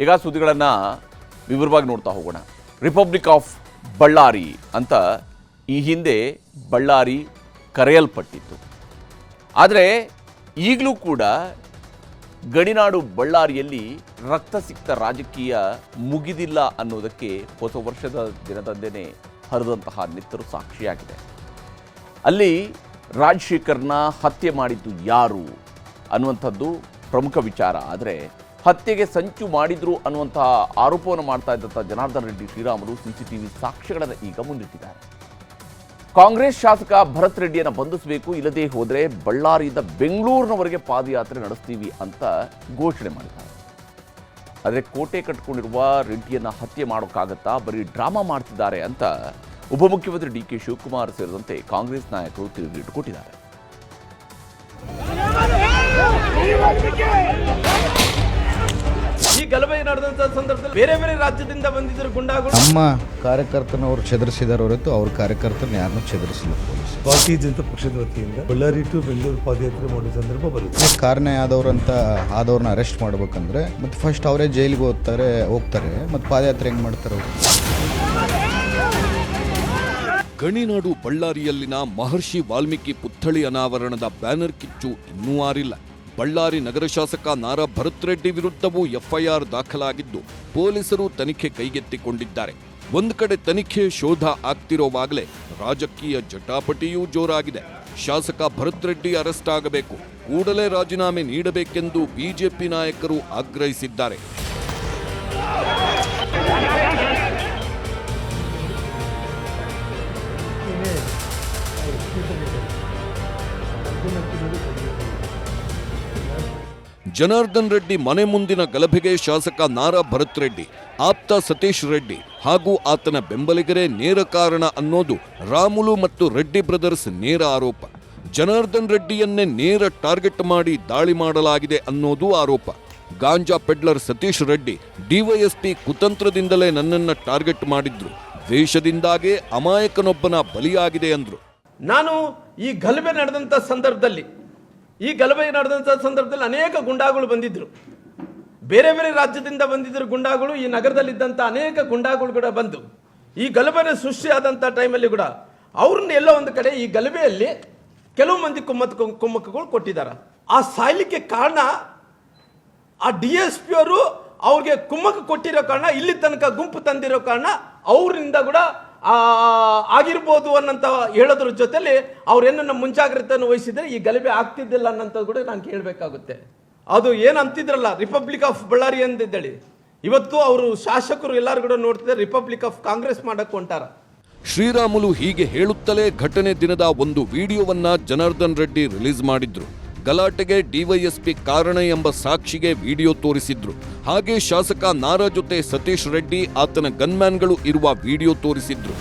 ಈಗ ಸುದ್ದಿಗಳನ್ನು ವಿವರವಾಗಿ ನೋಡ್ತಾ ಹೋಗೋಣ. ರಿಪಬ್ಲಿಕ್ ಆಫ್ ಬಳ್ಳಾರಿ ಅಂತ ಈ ಹಿಂದೆ ಬಳ್ಳಾರಿ ಕರೆಯಲ್ಪಟ್ಟಿತ್ತು. ಆದರೆ ಈಗಲೂ ಕೂಡ ಗಡಿನಾಡು ಬಳ್ಳಾರಿಯಲ್ಲಿ ರಕ್ತಸಿಕ್ತ ರಾಜಕೀಯ ಮುಗಿದಿಲ್ಲ ಅನ್ನೋದಕ್ಕೆ ಹೊಸ ವರ್ಷದ ದಿನದಂದೇ ಹರಿದಂತಹ ನೆತ್ತರು ಸಾಕ್ಷಿಯಾಗಿದೆ. ಅಲ್ಲಿ ರಾಜಶೇಖರ್ನ ಹತ್ಯೆ ಮಾಡಿದ್ದು ಯಾರು ಅನ್ನುವಂಥದ್ದು ಪ್ರಮುಖ ವಿಚಾರ. ಆದರೆ ಹತ್ಯೆಗೆ ಸಂಚು ಮಾಡಿದ್ರು ಅನ್ನುವಂತಹ ಆರೋಪವನ್ನು ಮಾಡ್ತಾ ಇದ್ದಂಥ ಜನಾರ್ದನ್ ರೆಡ್ಡಿ ಶ್ರೀರಾಮುಲು ಸಿಸಿಟಿವಿ ಸಾಕ್ಷ್ಯಗಳನ್ನು ಈಗ ಮುಂದಿಟ್ಟಿದ್ದಾರೆ. ಕಾಂಗ್ರೆಸ್ ಶಾಸಕ ಭರತ್ ರೆಡ್ಡಿಯನ್ನು ಬಂಧಿಸಬೇಕು, ಇಲ್ಲದೇ ಹೋದರೆ ಬಳ್ಳಾರಿಯಿಂದ ಬೆಂಗಳೂರಿನವರೆಗೆ ಪಾದಯಾತ್ರೆ ನಡೆಸ್ತೀವಿ ಅಂತ ಘೋಷಣೆ ಮಾಡಿದ್ದಾರೆ. ಆದರೆ ಕೋಟೆ ಕಟ್ಟಿಕೊಂಡಿರುವ ರೆಡ್ಡಿಯನ್ನು ಹತ್ಯೆ ಮಾಡೋಕ್ಕಾಗತ್ತಾ, ಬರೀ ಡ್ರಾಮಾ ಮಾಡ್ತಿದ್ದಾರೆ ಅಂತ ಉಪಮುಖ್ಯಮಂತ್ರಿ ಡಿ ಕೆ ಶಿವಕುಮಾರ್ ಸೇರಿದಂತೆ ಕಾಂಗ್ರೆಸ್ ನಾಯಕರು ತಿರುಗೇಟು ಕೊಟ್ಟಿದ್ದಾರೆ. ಈ ಗಲಭೆ ನಡೆದಂತ ಸಂದರ್ಭದಲ್ಲಿ ಬೇರೆ ಬೇರೆ ರಾಜ್ಯದಿಂದ ಬಂದಿದ್ದರು ಗುಂಡಾಗಳು. ನಮ್ಮ ಕಾರ್ಯಕರ್ತನವರು ಚದರಿಸಿದಾರೆ ಹೊರತು ಅವ್ರ ಕಾರ್ಯಕರ್ತನ ಯಾರನ್ನೂ ಚದರಿಸಿಲ್ಲ ಪೊಲೀಸ್. ಭಾರತೀಯ ಜನತಾ ಪಕ್ಷದ ವತಿಯಿಂದ ಬಳ್ಳಾರಿ ಟು ಬೆಂಗಳೂರು ಪಾದಯಾತ್ರೆ ಮಾಡೋ ಸಂದರ್ಭ ಬರುತ್ತೆ. ಕಾರಣ ಆದವ್ರನ್ನ ಅರೆಸ್ಟ್ ಮಾಡ್ಬೇಕಂದ್ರೆ ಮತ್ತೆ ಫಸ್ಟ್ ಅವರೇ ಜೈಲಿಗೆ ಹೋಗ್ತಾರೆ ಮತ್ತೆ ಪಾದಯಾತ್ರೆ ಹೆಂಗ್ ಮಾಡ್ತಾರೆ ಅವರು. ಗಣಿನಾಡು ಬಳ್ಳಾರಿಯಲ್ಲಿನ ಮಹರ್ಷಿ ವಾಲ್ಮೀಕಿ ಪುತ್ಥಳಿ ಅನಾವರಣದ ಬ್ಯಾನರ್ ಕಿಚ್ಚು ಇನ್ನೂ ಆರಿಲ್ಲ. ಬಳ್ಳಾರಿ ನಗರ ಶಾಸಕ ನಾರಾ ಭರತ್ ರೆಡ್ಡಿ ವಿರುದ್ಧವೂ ಎಫ್ಐಆರ್ ದಾಖಲಾಗಿದ್ದು ಪೊಲೀಸರು ತನಿಖೆ ಕೈಗೆತ್ತಿಕೊಂಡಿದ್ದಾರೆ. ಒಂದು ಕಡೆ ತನಿಖೆ ಶೋಧ ಆಗ್ತಿರೋವಾಗಲೇ ರಾಜಕೀಯ ಜಟಾಪಟಿಯೂ ಜೋರಾಗಿದೆ. ಶಾಸಕ ಭರತ್ ರೆಡ್ಡಿ ಅರೆಸ್ಟ್ ಆಗಬೇಕು, ಕೂಡಲೇ ರಾಜೀನಾಮೆ ನೀಡಬೇಕೆಂದು ಬಿಜೆಪಿ ನಾಯಕರು ಆಗ್ರಹಿಸಿದ್ದಾರೆ. ಜನಾರ್ದನ್ ರೆಡ್ಡಿ ಮನೆ ಮುಂದಿನ ಗಲಭೆಗೆ ಶಾಸಕ ನಾರಾ ಭರತ್ ರೆಡ್ಡಿ, ಆಪ್ತ ಸತೀಶ್ ರೆಡ್ಡಿ ಹಾಗೂ ಆತನ ಬೆಂಬಲಿಗರೇ ನೇರ ಕಾರಣ ಅನ್ನೋದು ರಾಮುಲು ಮತ್ತು ರೆಡ್ಡಿ ಬ್ರದರ್ಸ್ ನೇರ ಆರೋಪ. ಜನಾರ್ದನ್ ರೆಡ್ಡಿಯನ್ನೇ ನೇರ ಟಾರ್ಗೆಟ್ ಮಾಡಿ ದಾಳಿ ಮಾಡಲಾಗಿದೆ ಅನ್ನೋದು ಆರೋಪ. ಗಾಂಜಾ ಪೆಡ್ಲರ್ ಸತೀಶ್ ರೆಡ್ಡಿ ಡಿವೈಎಸ್ಪಿ ಕುತಂತ್ರದಿಂದಲೇ ನನ್ನನ್ನ ಟಾರ್ಗೆಟ್ ಮಾಡಿದ್ರು, ದ್ವೇಷದಿಂದಾಗೇ ಅಮಾಯಕನೊಬ್ಬನ ಬಲಿಯಾಗಿದೆ ಅಂದ್ರು. ನಾನು ಈ ಗಲಭೆ ನಡೆದಂತ ಸಂದರ್ಭದಲ್ಲಿ ಅನೇಕ ಗುಂಡಾಗಳು ಬಂದಿದ್ರು. ಬೇರೆ ಬೇರೆ ರಾಜ್ಯದಿಂದ ಬಂದಿದ್ರು ಗುಂಡಾಗಳು. ಈ ನಗರದಲ್ಲಿದ್ದಂಥ ಅನೇಕ ಗುಂಡಾಗಳು ಕೂಡ ಬಂದು ಈ ಗಲಭೆ ಸೃಷ್ಟಿಯಾದಂಥ ಟೈಮಲ್ಲಿ ಕೂಡ ಅವ್ರನ್ನ ಎಲ್ಲೋ ಒಂದು ಕಡೆ ಈ ಗಲಭೆಯಲ್ಲಿ ಕೆಲವು ಮಂದಿ ಕುಮ್ಮಕ್ಕಗಳು ಕೊಟ್ಟಿದ್ದಾರೆ. ಆ ಸಾಯ್ಲಿಕ್ಕೆ ಕಾರಣ ಆ DSP ಅವರು ಅವ್ರಿಗೆ ಕುಮ್ಮಕ್ಕ ಕೊಟ್ಟಿರೋ ಕಾರಣ, ಇಲ್ಲಿ ತನಕ ಗುಂಪು ತಂದಿರೋ ಕಾರಣ ಅವರಿಂದ ಕೂಡ ಆಗಿರ್ಬೋದು ಅನ್ನಂತ ಹೇಳೋದ್ರ ಜೊತೆಲಿ ಅವ್ರೇನನ್ನ ಮುಂಜಾಗ್ರತೆಯನ್ನು ವಹಿಸಿದ್ರೆ ಈ ಗಲಭೆ ಆಗ್ತಿದ್ದಿಲ್ಲ ಅನ್ನಂತ ಕೂಡ ನಾನು ಕೇಳಬೇಕಾಗುತ್ತೆ. ಅದು ಏನು ಅಂತಿದ್ರಲ್ಲ ರಿಪಬ್ಲಿಕ್ ಆಫ್ ಬಳ್ಳಾರಿ ಅಂತಿದ್ದೇಳಿ, ಇವತ್ತು ಅವರು ಶಾಸಕರು ಎಲ್ಲರೂ ಕೂಡ ನೋಡ್ತಿದ್ದಾರೆ ರಿಪಬ್ಲಿಕ್ ಆಫ್ ಕಾಂಗ್ರೆಸ್ ಮಾಡಕ್ ಹೊಂಟಾರ. ಶ್ರೀರಾಮುಲು ಹೀಗೆ ಹೇಳುತ್ತಲೇ ಘಟನೆ ದಿನದ ಒಂದು ವಿಡಿಯೋವನ್ನ ಜನಾರ್ದನ್ ರೆಡ್ಡಿ ರಿಲೀಸ್ ಮಾಡಿದ್ರು. ಗಲಾಟೆಗೆ ಡಿವೈಎಸ್ಪಿ ಕಾರಣ ಎಂಬ ಸಾಕ್ಷಿಗೆ ವಿಡಿಯೋ ತೋರಿಸಿದ್ರು. ಹಾಗೆ ಶಾಸಕ ನಾರಾ ಜೊತೆ ಸತೀಶ್ ರೆಡ್ಡಿ ಆತನ ಗನ್ಮ್ಯಾನ್ಗಳು ಇರುವ ವಿಡಿಯೋ ತೋರಿಸಿದ್ರು.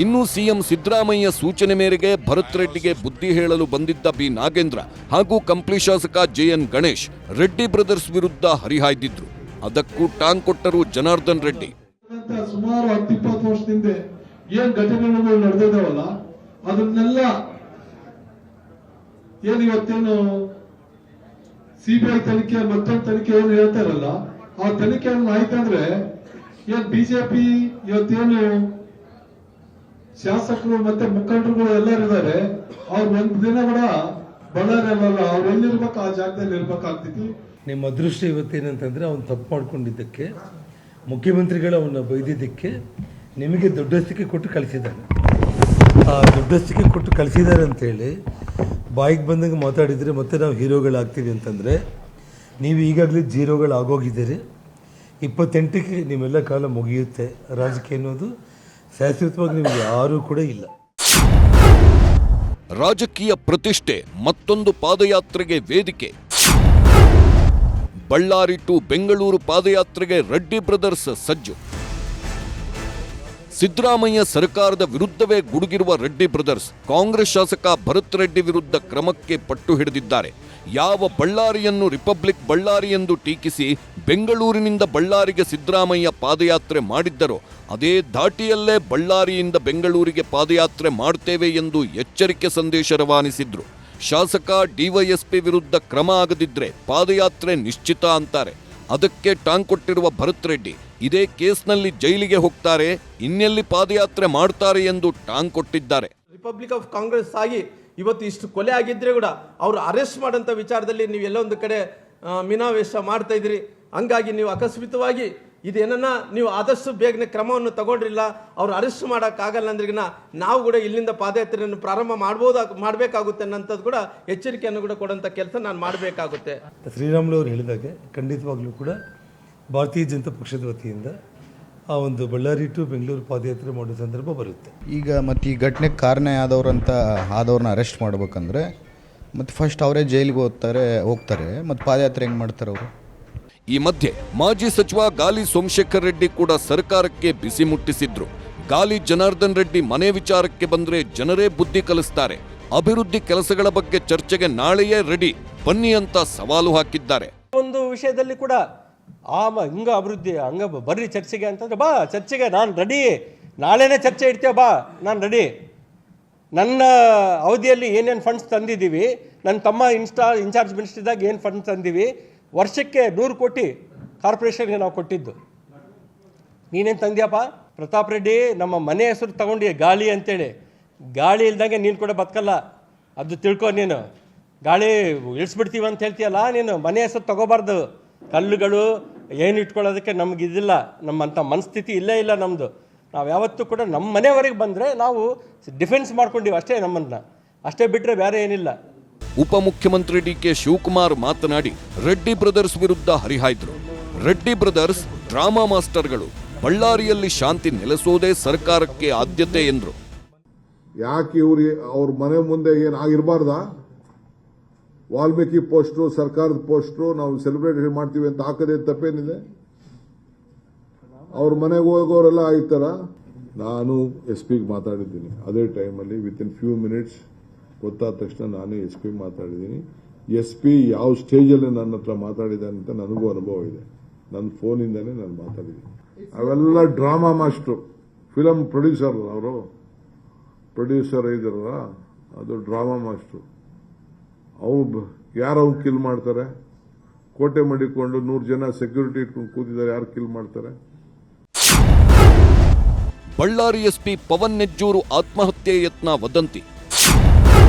ಇನ್ನು ಸಿಎಂ ಸಿದ್ದರಾಮಯ್ಯ ಸೂಚನೆ ಮೇರೆಗೆ ಭರತ್ ರೆಡ್ಡಿಗೆ ಬುದ್ಧಿ ಹೇಳಲು ಬಂದಿದ್ದ ಬಿ ನಾಗೇಂದ್ರ ಹಾಗೂ ಕಂಪ್ಲಿ ಶಾಸಕ JN ಗಣೇಶ್ ರೆಡ್ಡಿ ಬ್ರದರ್ಸ್ ವಿರುದ್ಧ ಹರಿಹಾಯ್ದಿದ್ರು. ಅದಕ್ಕೂ ಟಾಂಗ್ ಕೊಟ್ಟರು ಜನಾರ್ದನ್ ರೆಡ್ಡಿ. ಸುಮಾರು 10-20 ವರ್ಷದಿಂದ ಏನ್ ಘಟನೆಗಳು ನಡೆದಿದ್ದಾವಲ್ಲ ಅದನ್ನೆಲ್ಲ ಇವತ್ತೇನು CBI ತನಿಖೆ ಮತ್ತೊಂದು ತನಿಖೆ ಏನು ಹೇಳ್ತಾರಲ್ಲ, ಆ ತನಿಖೆ ಆಯ್ತಂದ್ರೆ ಏನ್ ಬಿಜೆಪಿ ಇವತ್ತೇನು ಶಾಸಕರು ಮತ್ತೆ ಮುಖಂಡರುಗಳು ಎಲ್ಲರಿದ್ದಾರೆ, ಅವ್ರು ಒಂದ್ ದಿನ ಕೂಡ ಬಳ್ಳಾರಿ ಅಲ್ಲಲ್ಲ, ಅವ್ರು ಎಲ್ಲಿರ್ಬೇಕು ಆ ಜಾಗದಲ್ಲಿ ಇರ್ಬೇಕಾಗ್ತಿತ್ತು. ನಿಮ್ಮ ಅದೃಷ್ಟ ಇವತ್ತೇನಂತಂದ್ರೆ ಅವ್ನು ತಪ್ಪು ಮಾಡ್ಕೊಂಡಿದ್ದಕ್ಕೆ ಮುಖ್ಯಮಂತ್ರಿಗಳು ಅವನ್ನ ಬೈದಿದ್ದಕ್ಕೆ ನಿಮಗೆ ದೊಡ್ಡಸ್ತಿಕೆ ಕೊಟ್ಟು ಕಳಿಸಿದ್ದಾರೆ. ಆ ದೊಡ್ಡಸ್ತಿಕೆ ಕೊಟ್ಟು ಕಳಿಸಿದ್ದಾರೆ ಅಂತೇಳಿ ಬಾಯಿಗೆ ಬಂದಂಗೆ ಮಾತಾಡಿದರೆ ಮತ್ತೆ ನಾವು ಹೀರೋಗಳಾಗ್ತೀವಿ ಅಂತಂದರೆ ನೀವು ಈಗಾಗಲೇ ಜೀರೋಗಳಾಗೋಗಿದ್ದೀರಿ. 28ಕ್ಕೆ ನಿಮ್ಮೆಲ್ಲ ಕಾಲ ಮುಗಿಯುತ್ತೆ. ರಾಜಕೀಯ ಅನ್ನೋದು ಶಾಶ್ವತವಾಗಿ ನಿಮಗೆ ಯಾರೂ ಕೂಡ ಇಲ್ಲ. ರಾಜಕೀಯ ಪ್ರತಿಷ್ಠೆ ಮತ್ತೊಂದು ಪಾದಯಾತ್ರೆಗೆ ವೇದಿಕೆ. ಬಳ್ಳಾರಿ ಟು ಬೆಂಗಳೂರು ಪಾದಯಾತ್ರೆಗೆ ರೆಡ್ಡಿ ಬ್ರದರ್ಸ್ ಸಜ್ಜು. ಸಿದ್ದರಾಮಯ್ಯ ಸರ್ಕಾರದ ವಿರುದ್ಧವೇ ಗುಡುಗಿರುವ ರೆಡ್ಡಿ ಬ್ರದರ್ಸ್ ಕಾಂಗ್ರೆಸ್ ಶಾಸಕ ಭರತ್ ರೆಡ್ಡಿ ವಿರುದ್ಧ ಕ್ರಮಕ್ಕೆ ಪಟ್ಟು ಹಿಡಿದಿದ್ದಾರೆ. ಯಾವ ಬಳ್ಳಾರಿಯನ್ನು ರಿಪಬ್ಲಿಕ್ ಬಳ್ಳಾರಿ ಎಂದು ಟೀಕಿಸಿ ಬೆಂಗಳೂರಿನಿಂದ ಬಳ್ಳಾರಿಗೆ ಸಿದ್ದರಾಮಯ್ಯ ಪಾದಯಾತ್ರೆ ಮಾಡಿದ್ದರೋ ಅದೇ ಧಾಟಿಯಲ್ಲೇ ಬಳ್ಳಾರಿಯಿಂದ ಬೆಂಗಳೂರಿಗೆ ಪಾದಯಾತ್ರೆ ಮಾಡ್ತೇವೆ ಎಂದು ಎಚ್ಚರಿಕೆ ಸಂದೇಶ ರವಾನಿಸಿದ್ರು. ಶಾಸಕ ಡಿವೈಎಸ್ಪಿ ವಿರುದ್ಧ ಕ್ರಮ ಆಗದಿದ್ರೆ ಪಾದಯಾತ್ರೆ ನಿಶ್ಚಿತ ಅಂತಾರೆ. ಅದಕ್ಕೆ ಟಾಂಗ್ ಕೊಟ್ಟಿರುವ ಭರತ್ ರೆಡ್ಡಿ ಇದೇ ಕೇಸ್ನಲ್ಲಿ ಜೈಲಿಗೆ ಹೋಗ್ತಾರೆ, ಇನ್ನೆಲ್ಲಿ ಪಾದಯಾತ್ರೆ ಮಾಡ್ತಾರೆ ಎಂದು ಟಾಂಗ್ ಕೊಟ್ಟಿದ್ದಾರೆ. ರಿಪಬ್ಲಿಕ್ ಆಫ್ ಕಾಂಗ್ರೆಸ್ ಆಗಿ ಇವತ್ತು ಇಷ್ಟು ಕೊಲೆ ಆಗಿದ್ರೆ ಕೂಡ ಅವರು ಅರೆಸ್ಟ್ ಮಾಡೋಂಥ ವಿಚಾರದಲ್ಲಿ ನೀವು ಎಲ್ಲೊಂದು ಕಡೆ ಮೀನಾವೇಶ ಮಾಡ್ತಾ ಇದ್ರಿ. ಹಂಗಾಗಿ ನೀವು ಅಕಸ್ಮಿತವಾಗಿ ಇದೇನನ್ನ ನೀವು ಆದಷ್ಟು ಬೇಗನೆ ಕ್ರಮವನ್ನು ತಗೊಂಡ್ರಿಲ್ಲ, ಅವ್ರು ಅರೆಸ್ಟ್ ಮಾಡೋಕ್ಕಾಗಲ್ಲ ಅಂದ್ರಿಗಿನ ನಾವು ಕೂಡ ಇಲ್ಲಿಂದ ಪಾದಯಾತ್ರೆಯನ್ನು ಪ್ರಾರಂಭ ಮಾಡಬೇಕಾಗುತ್ತೆ ಅನ್ನೋಂಥದ್ದು ಕೂಡ ಎಚ್ಚರಿಕೆಯನ್ನು ಕೂಡ ಕೊಡೋಂಥ ಕೆಲಸ ನಾನು ಮಾಡಬೇಕಾಗುತ್ತೆ. ಶ್ರೀರಾಮುಲು ಅವರು ಹೇಳಿದಾಗೆ ಖಂಡಿತವಾಗ್ಲೂ ಕೂಡ ಭಾರತೀಯ ಜನತಾ ಪಕ್ಷದ ವತಿಯಿಂದ ಆ ಒಂದು ಬಳ್ಳಾರಿ ಟು ಬೆಂಗಳೂರು ಪಾದಯಾತ್ರೆ ಮಾಡೋ ಸಂದರ್ಭ ಬರುತ್ತೆ. ಈಗ ಮತ್ತು ಈ ಘಟನೆಗೆ ಕಾರಣ ಆದವ್ರನ್ನ ಅರೆಸ್ಟ್ ಮಾಡ್ಬೇಕಂದ್ರೆ ಮತ್ತು ಫಸ್ಟ್ ಅವರೇ ಜೈಲಿಗೆ ಹೋಗ್ತಾರೆ ಮತ್ತು ಪಾದಯಾತ್ರೆ ಹೆಂಗೆ ಮಾಡ್ತಾರೆ ಅವರು? ಈ ಮಧ್ಯೆ ಮಾಜಿ ಸಚಿವ ಗಾಲಿ ಸೋಮಶೇಖರ್ ರೆಡ್ಡಿ ಕೂಡ ಸರ್ಕಾರಕ್ಕೆ ಬಿಸಿ ಮುಟ್ಟಿಸಿದ್ರು. ಗಾಲಿ ಜನಾರ್ದನ್ ರೆಡ್ಡಿ ಮನೆ ವಿಚಾರಕ್ಕೆ ಬಂದ್ರೆ ಜನರೇ ಬುದ್ಧಿ ಕಲಿಸ್ತಾರೆ, ಅಭಿವೃದ್ಧಿ ಕೆಲಸಗಳ ಬಗ್ಗೆ ಚರ್ಚೆಗೆ ನಾಳೆಯೇ ರೆಡಿ ಬನ್ನಿ ಅಂತ ಸವಾಲು ಹಾಕಿದ್ದಾರೆ. ಒಂದು ವಿಷಯದಲ್ಲಿ ಕೂಡ ಹಿಂಗ ಅಭಿವೃದ್ಧಿ ಹಂಗ ಬರ್ರಿ ಚರ್ಚೆಗೆ ಅಂತಂದ್ರೆ ಬಾ ಚರ್ಚೆಗೆ ನಾನು ರೆಡಿ, ನಾಳೆನೇ ಚರ್ಚೆ ಇಡ್ತೇವೆ ಬಾ ನಾನು ರೆಡಿ. ನನ್ನ ಅವಧಿಯಲ್ಲಿ ಏನೇನು ಫಂಡ್ಸ್ ತಂದಿದ್ದೀವಿ, ನನ್ನ ತಮ್ಮ ಇನ್ಚಾರ್ಜ್ ಮಿನಿಸ್ಟ್ರಿದಾಗ ಏನು ಫಂಡ್ಸ್ ತಂದೀವಿ, ವರ್ಷಕ್ಕೆ 100 ಕೋಟಿ ಕಾರ್ಪೊರೇಷನ್ಗೆ ನಾವು ಕೊಟ್ಟಿದ್ದು. ನೀನೇನು ತಂದ್ಯಪ್ಪ ಪ್ರತಾಪ್ ರೆಡ್ಡಿ? ನಮ್ಮ ಮನೆ ಹೆಸರು ತಗೊಂಡು ಗಾಳಿ ಅಂತೇಳಿ, ಗಾಳಿ ಇಲ್ದಂಗೆ ನೀನು ಕೂಡ ಬದುಕಲ್ಲ, ಅದು ತಿಳ್ಕೊ. ನೀನು ಗಾಳಿ ಇಳಿಸ್ಬಿಡ್ತೀವಿ ಅಂತ ಹೇಳ್ತೀಯಲ್ಲ, ನೀನು ಮನೆ ಹೆಸರು ತಗೋಬಾರ್ದು. ಕಲ್ಲುಗಳು ಏನು ಇಟ್ಕೊಳ್ಳೋದಕ್ಕೆ ನಮ್ಗೆ ಇದಿಲ್ಲ, ನಮ್ಮಂಥ ಮನಸ್ಥಿತಿ ಇಲ್ಲೇ ಇಲ್ಲ ನಮ್ಮದು. ನಾವು ಯಾವತ್ತೂ ಕೂಡ ನಮ್ಮ ಮನೆಯವರೆಗೆ ಬಂದರೆ ನಾವು ಡಿಫೆನ್ಸ್ ಮಾಡ್ಕೊಂಡಿವಿ ಅಷ್ಟೇ, ನಮ್ಮನ್ನ ಅಷ್ಟೇ ಬಿಟ್ಟರೆ ಬೇರೆ ಏನಿಲ್ಲ. ಉಪಮುಖ್ಯಮಂತ್ರಿ ಡಿಕೆ ಶಿವಕುಮಾರ್ ಮಾತನಾಡಿ ರೆಡ್ಡಿ ಬ್ರದರ್ಸ್ ವಿರುದ್ಧ ಹರಿಹಾಯ್ದ್ರು. ರೆಡ್ಡಿ ಬ್ರದರ್ಸ್ ಡ್ರಾಮಾ ಮಾಸ್ಟರ್ಗಳು, ಬಳ್ಳಾರಿಯಲ್ಲಿ ಶಾಂತಿ ನೆಲೆಸೋದೇ ಸರ್ಕಾರಕ್ಕೆ ಆದ್ಯತೆ ಎಂದ್ರು. ಯಾಕೆ ಅವ್ರ ಮನೆ ಮುಂದೆ ಏನಾಗಿರಬಾರ್ದಾ? ವಾಲ್ಮೀಕಿ ಪೋಸ್ಟ್ರು, ಸರ್ಕಾರದ ಪೋಸ್ಟ್ರು ನಾವು ಸೆಲೆಬ್ರೇಟ್ ಮಾಡ್ತೀವಿ ಅಂತ ಹಾಕದೆ ತಪ್ಪೇನಿದೆ? ಅವ್ರ ಮನೆಗೆ ಹೋಗೋರೆಲ್ಲ ಆಯ್ತಾರ. ನಾನು SP ಮಾತಾಡಿದ್ದೀನಿ ಅದೇ ಟೈಮಲ್ಲಿ, ವಿತಿನ್ ಫ್ಯೂ ಮಿನಿಟ್ಸ್ ಗೊತ್ತಾದ ತಕ್ಷಣ ನಾನು SP ಮಾತಾಡಿದ್ದೀನಿ. SP ಯಾವ ಸ್ಟೇಜಲ್ಲಿ ನನ್ನ ಹತ್ರ ಮಾತಾಡಿದ್ದಾನೆ ಅಂತ ನನಗೂ ಅನುಭವ ಇದೆ, ನನ್ನ ಫೋನಿಂದಾನೇ ನಾನು ಮಾತಾಡಿದ್ದೀನಿ. ಅವೆಲ್ಲ ಡ್ರಾಮಾ ಮಾಸ್ಟ್ರು, ಫಿಲಂ ಪ್ರೊಡ್ಯೂಸರ್, ಅವರು ಪ್ರೊಡ್ಯೂಸರ್ ಇದಾರಲ್ಲ, ಅದು ಡ್ರಾಮಾ ಮಾಸ್ಟ್ರು. ಅವು ಯಾರು ಕಿಲ್ ಮಾಡ್ತಾರೆ? ಕೋಟೆ ಮಡಿಕೊಂಡು 100 ಜನ ಸೆಕ್ಯೂರಿಟಿ ಇಟ್ಕೊಂಡು ಕೂತಿದ್ದಾರೆ, ಯಾರು ಕಿಲ್ ಮಾಡ್ತಾರೆ? ಬಳ್ಳಾರಿ SP ಪವನ್ ನೆಜ್ಜೂರು ಆತ್ಮಹತ್ಯೆ ಯತ್ನ ವದಂತಿ,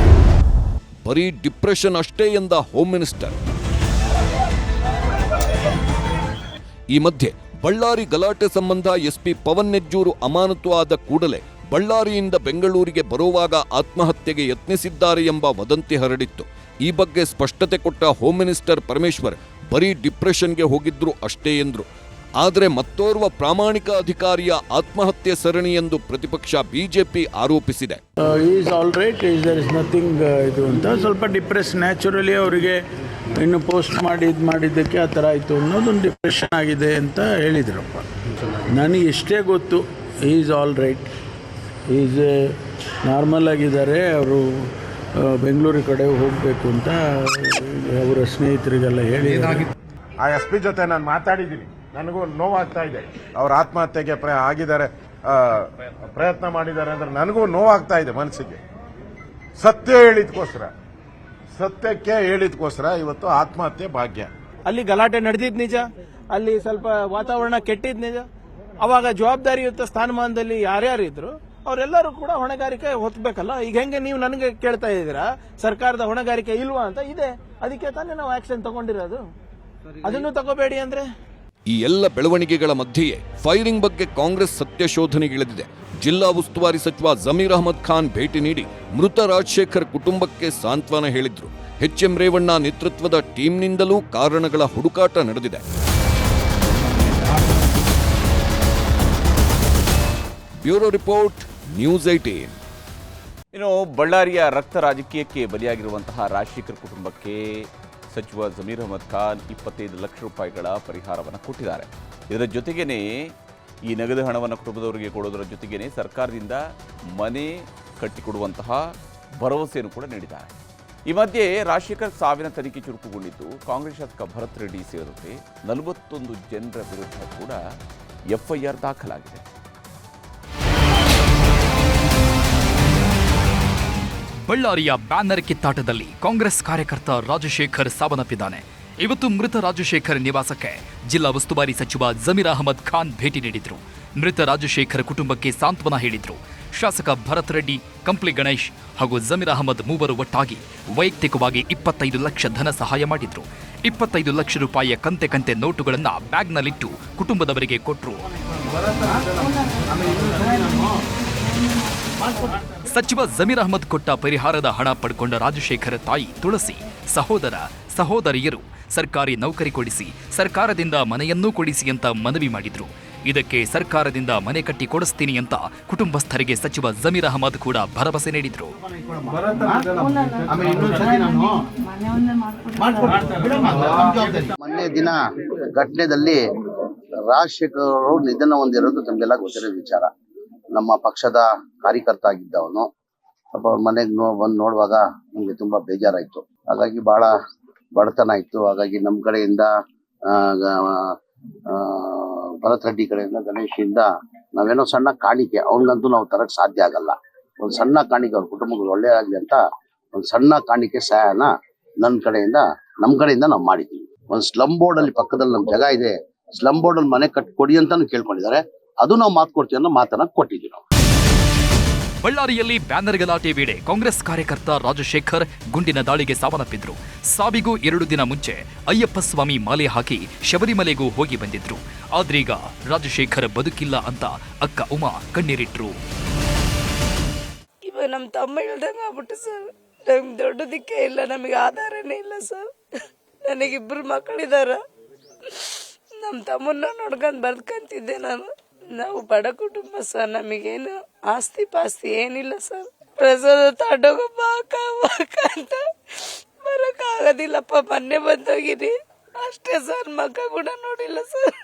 ಬರೀ ಡಿಪ್ರೆಷನ್ ಅಷ್ಟೇ ಎಂದ ಹೋಮ್ ಮಿನಿಸ್ಟರ್. ಈ ಮಧ್ಯೆ ಬಳ್ಳಾರಿ ಗಲಾಟೆ ಸಂಬಂಧ SP ಪವನ್ ನೆಜ್ಜೂರು ಅಮಾನತು ಆದ ಕೂಡಲೇ ಬಳ್ಳಾರಿಯಿಂದ ಬೆಂಗಳೂರಿಗೆ ಬರುವಾಗ ಆತ್ಮಹತ್ಯೆಗೆ ಯತ್ನಿಸಿದ್ದಾರೆ ಎಂಬ ವದಂತಿ ಹರಡಿತ್ತು. ಈ ಬಗ್ಗೆ ಸ್ಪಷ್ಟತೆ ಕೊಟ್ಟ ಹೋಮ್ ಮಿನಿಸ್ಟರ್ ಪರಮೇಶ್ವರ್ ಬರೀ ಡಿಪ್ರೆಷನ್ಗೆ ಹೋಗಿದ್ರು ಅಷ್ಟೇ ಎಂದ್ರು. ಆದರೆ ಮತ್ತೋರ್ವ ಪ್ರಾಮಾಣಿಕ ಅಧಿಕಾರಿಯ ಆತ್ಮಹತ್ಯೆ ಸರಣಿ ಎಂದು ಪ್ರತಿಪಕ್ಷ ಬಿಜೆಪಿ ಆರೋಪಿಸಿದೆ. Is all right, there is nothing ಇದು ಅಂತ ಸ್ವಲ್ಪ ಡಿಪ್ರೆಸ್ ನ್ಯಾಚುರಲಿ ಅವರಿಗೆ ಇನ್ನು ಪೋಸ್ಟ್ ಮಾಡಿದ್ದಕ್ಕೆ ಆ ಥರ ಆಯಿತು ಅನ್ನೋದೊಂದು ಡಿಪ್ರೆಷನ್ ಆಗಿದೆ ಅಂತ ಹೇಳಿದ್ರಪ್ಪ. ನನಗೆ ಎಷ್ಟೇ ಗೊತ್ತು, is all right, is normal ಆಗಿದ್ದಾರೆ. ಅವರು ಬೆಂಗಳೂರು ಕಡೆ ಹೋಗಬೇಕು ಅಂತ ಅವರ ಸ್ನೇಹಿತರಿಗೆಲ್ಲ ಹೇಳಿ ಆ SP ಜೊತೆ ನಾನು ಮಾತಾಡಿದ್ದೀನಿ. ನನಗೂ ನೋವಾಗ್ತಾ ಇದೆ. ಅವ್ರ ಆತ್ಮಹತ್ಯೆಗೆ ಆಗಿದ್ದಾರೆ, ಪ್ರಯತ್ನ ಮಾಡಿದ್ದಾರೆ ಅಂದ್ರೆ ನನಗೂ ನೋವಾಗ್ತಾ ಇದೆ ಮನಸ್ಸಿಗೆ. ಸತ್ಯಕ್ಕೆ ಹೇಳಿದ್ಕೋಸ್ಕರ ಇವತ್ತು ಆತ್ಮಹತ್ಯೆ ಭಾಗ್ಯ. ಅಲ್ಲಿ ಗಲಾಟೆ ನಡೆದಿದ್ ನಿಜ, ಅಲ್ಲಿ ಸ್ವಲ್ಪ ವಾತಾವರಣ ಕೆಟ್ಟಿದ್ ನಿಜ. ಅವಾಗ ಜವಾಬ್ದಾರಿಯುತ ಸ್ಥಾನಮಾನದಲ್ಲಿ ಯಾರ್ಯಾರು ಇದ್ರು ಅವರೆಲ್ಲರೂ ಕೂಡ ಹೊಣೆಗಾರಿಕೆ ಹೊತ್ತಬೇಕಲ್ಲ. ಈಗ ಹೆಂಗೆ ನೀವು ನನಗೆ ಕೇಳ್ತಾ ಇದ್ದೀರಾ ಸರ್ಕಾರದ ಹೊಣೆಗಾರಿಕೆ ಇಲ್ವಾ ಅಂತ? ಇದೆ, ಅದಕ್ಕೆ ತಾನೇ ನಾವು ಆಕ್ಷನ್ ತಗೊಂಡಿರೋದು. ಅದನ್ನು ತಗೋಬೇಡಿ ಅಂದ್ರೆ. ಈ ಎಲ್ಲ ಬೆಳವಣಿಗೆಗಳ ಮಧ್ಯೆಯೇ ಫೈರಿಂಗ್ ಬಗ್ಗೆ ಕಾಂಗ್ರೆಸ್ ಸತ್ಯಶೋಧನೆಗಿಳಿದಿದೆ. ಜಿಲ್ಲಾ ಉಸ್ತುವಾರಿ ಸಚಿವ ಜಮೀರ್ ಅಹಮದ್ ಖಾನ್ ಭೇಟಿ ನೀಡಿ ಮೃತ ರಾಜಶೇಖರ್ ಕುಟುಂಬಕ್ಕೆ ಸಾಂತ್ವನ ಹೇಳಿದ್ರು. HM ರೇವಣ್ಣ ನೇತೃತ್ವದ ಟೀಮ್ನಿಂದಲೂ ಕಾರಣಗಳ ಹುಡುಕಾಟ ನಡೆದಿದೆ. Bureau report, news 18. ಇನ್ನು ಬಳ್ಳಾರಿಯ ರಕ್ತ ರಾಜಕೀಯಕ್ಕೆ ಬಲಿಯಾಗಿರುವಂತಹ ರಾಜಶೇಖರ್ ಕುಟುಂಬಕ್ಕೆ ಸಚಿವ ಜಮೀರ್ ಅಹಮದ್ ಖಾನ್ 25 ಲಕ್ಷ ರೂಪಾಯಿಗಳ ಪರಿಹಾರವನ್ನು ಕೊಟ್ಟಿದ್ದಾರೆ. ಇದರ ಜೊತೆಗೇನೆ ಈ ನಗದು ಹಣವನ್ನು ಕುಟುಂಬದವರಿಗೆ ಕೊಡೋದರ ಜೊತೆಗೇನೆ ಸರ್ಕಾರದಿಂದ ಮನೆ ಕಟ್ಟಿಕೊಡುವಂತಹ ಭರವಸೆಯನ್ನು ಕೂಡ ನೀಡಿದ್ದಾರೆ. ಈ ಮಧ್ಯೆ ರಾಜಶೇಖರ್ ಸಾವಿನ ತನಿಖೆ ಚುರುಕುಗೊಂಡಿದ್ದು ಕಾಂಗ್ರೆಸ್ ಶಾಸಕ ಭರತ್ ರೆಡ್ಡಿ ಸೇರಿದಂತೆ 41 ಜನರ ವಿರುದ್ಧ ಕೂಡ FIR ದಾಖಲಾಗಿದೆ. ಬಳ್ಳಾರಿಯ ಬ್ಯಾನರ್ ಕಿತ್ತಾಟದಲ್ಲಿ ಕಾಂಗ್ರೆಸ್ ಕಾರ್ಯಕರ್ತ ರಾಜಶೇಖರ್ ಸಾವನ್ನಪ್ಪಿದ್ದಾನೆ. ಇವತ್ತು ಮೃತ ರಾಜಶೇಖರ್ ನಿವಾಸಕ್ಕೆ ಜಿಲ್ಲಾ ಉಸ್ತುವಾರಿ ಸಚಿವ ಜಮೀರ್ ಅಹಮದ್ ಖಾನ್ ಭೇಟಿ ನೀಡಿದ್ರು. ಮೃತ ರಾಜಶೇಖರ್ ಕುಟುಂಬಕ್ಕೆ ಸಾಂತ್ವನ ಹೇಳಿದ್ರು. ಶಾಸಕ ಭರತ್ ರೆಡ್ಡಿ, ಕಂಪ್ಲಿ ಗಣೇಶ್ ಹಾಗೂ ಜಮೀರ್ ಅಹಮದ್ ಮೂವರು ಒಟ್ಟಾಗಿ ವೈಯಕ್ತಿಕವಾಗಿ 25 ಲಕ್ಷ ಧನ ಸಹಾಯ ಮಾಡಿದ್ರು. 25 ಲಕ್ಷ ರೂಪಾಯಿಯ ಕಂತೆ ನೋಟುಗಳನ್ನ ಬ್ಯಾಗ್ನಲ್ಲಿಟ್ಟು ಕುಟುಂಬದವರಿಗೆ ಕೊಟ್ಟರು. ಸಚಿವ ಜಮೀರ್ ಅಹಮದ್ ಕೊಟ್ಟ ಪರಿಹಾರದ ಹಣ ಪಡ್ಕೊಂಡ ರಾಜಶೇಖರ ತಾಯಿ ತುಳಸಿ, ಸಹೋದರಿಯರು ಸರ್ಕಾರಿ ನೌಕರಿ ಕೊಡಿಸಿ, ಸರ್ಕಾರದಿಂದ ಮನೆಯನ್ನೂ ಕೊಡಿಸಿ ಅಂತ ಮನವಿ ಮಾಡಿದ್ರು. ಇದಕ್ಕೆ ಸರ್ಕಾರದಿಂದ ಮನೆ ಕಟ್ಟಿ ಕೊಡಿಸ್ತೀನಿ ಅಂತ ಕುಟುಂಬಸ್ಥರಿಗೆ ಸಚಿವ ಜಮೀರ್ ಅಹಮದ್ ಕೂಡ ಭರವಸೆ ನೀಡಿದ್ರು. ಮೊನ್ನೆ ದಿನ ಘಟನೆಯಲ್ಲಿ ರಾಜಶೇಖರ್ ಅವರು ನಿಧನ ಹೊಂದಿರೋದು ನಮಗೆಲ್ಲ ಗೊತ್ತಿರೋ ವಿಚಾರ. ನಮ್ಮ ಪಕ್ಷದ ಕಾರ್ಯಕರ್ತ ಆಗಿದ್ದವನು. ಪಾಪ ಅವ್ರ ಮನೆಗೆ ಬಂದು ನೋಡುವಾಗ ನಮಗೆ ತುಂಬಾ ಬೇಜಾರಾಯ್ತು. ಹಾಗಾಗಿ ಬಹಳ ಬಡತನ ಇತ್ತು. ಹಾಗಾಗಿ ನಮ್ಮ ಕಡೆಯಿಂದ ಭರತ್ ರೆಡ್ಡಿ ಕಡೆಯಿಂದ, ಗಣೇಶಿಂದ ನಾವೇನೋ ಸಣ್ಣ ಕಾಣಿಕೆ, ಅವನಿಗಂತೂ ನಾವು ತರಕ್ ಸಾಧ್ಯ ಆಗಲ್ಲ. ಒಂದು ಸಣ್ಣ ಕಾಣಿಕೆ ಅವ್ರ ಕುಟುಂಬಕ್ಕೆ ಒಳ್ಳೆಯದಾಗ್ಲಿ ಅಂತ ಒಂದು ಸಣ್ಣ ಕಾಣಿಕೆ ಸಹಾಯನ ನಮ್ಮ ಕಡೆಯಿಂದ ನಾವು ಮಾಡಿದ್ದೀವಿ. ಒಂದು ಸ್ಲಮ್ ಬೋರ್ಡ್ ಅಲ್ಲಿ ಪಕ್ಕದಲ್ಲಿ ನಮ್ಮ ಜಾಗ ಇದೆ, ಸ್ಲಮ್ ಬೋರ್ಡ್ ಅಲ್ಲಿ ಮನೆ ಕೊಡಿ ಅಂತಾನು ಕೇಳ್ಕೊಂಡಿದ್ದಾರೆ. ಅದು ನಾವು ಮಾತು ಕೊಡ್ತೀವಿ ಅನ್ನೋ ಮಾತನ್ನ ಕೊಟ್ಟಿದ್ದೀವಿ ನಾವು. ಬಳ್ಳಾರಿಯಲ್ಲಿ ಬ್ಯಾನರ್ ಗಲಾಟೆ ವೇಳೆ ಕಾಂಗ್ರೆಸ್ ಕಾರ್ಯಕರ್ತ ರಾಜಶೇಖರ್ ಗುಂಡಿನ ದಾಳಿಗೆ ಸಾವನ್ನಪ್ಪಿದ್ರು. ಸಾವಿಗೂ 2 ದಿನ ಮುಂಚೆ ಅಯ್ಯಪ್ಪ ಸ್ವಾಮಿ ಮಾಲೆ ಹಾಕಿ ಶಬರಿಮಲೆಗೂ ಹೋಗಿ ಬಂದಿದ್ರು. ಆದ್ರೀಗ ರಾಜಶೇಖರ್ ಬದುಕಿಲ್ಲ ಅಂತ ಅಕ್ಕ ಉಮಾ ಕಣ್ಣೀರಿಟ್ರು. ಇವಾಗ ನಮ್ಮ ತಮ್ಮ ಹೇಳ್ದಂಗ ಆಗ್ಬಿಟ್ಟು ಸರ್, ನಮ್ಗೆ ದೊಡ್ಡದಕ್ಕೆ ಇಲ್ಲ, ನಮಗೆ ಆಧಾರನೇ ಇಲ್ಲ ಸರ್. ನನಗಿಬ್ಬರು ಮಕ್ಕಳಿದಾರ. ನಮ್ಮ ತಮ್ಮನ್ನ ನೋಡ್ಕೊಂಡು ಬದುಕಂತಿದ್ದೆ ನಾನು. ನಾವು ಬಡ ಕುಟುಂಬ ಸರ್, ನಮಗೇನು ಆಸ್ತಿ ಪಾಸ್ತಿ ಏನಿಲ್ಲ ಸರ್. ಪ್ರಸಾದ ತಗೊಂಡೋಗಪ್ಪ ಅಂತ ಬರೋಕ್ಕಾಗೋದಿಲ್ಲಪ್ಪ. ಮೊನ್ನೆ ಬಂದೋಗಿರಿ ಅಷ್ಟೇ ಸರ್, ಮಕ್ಕ ಕೂಡ ನೋಡಿಲ್ಲ ಸರ್.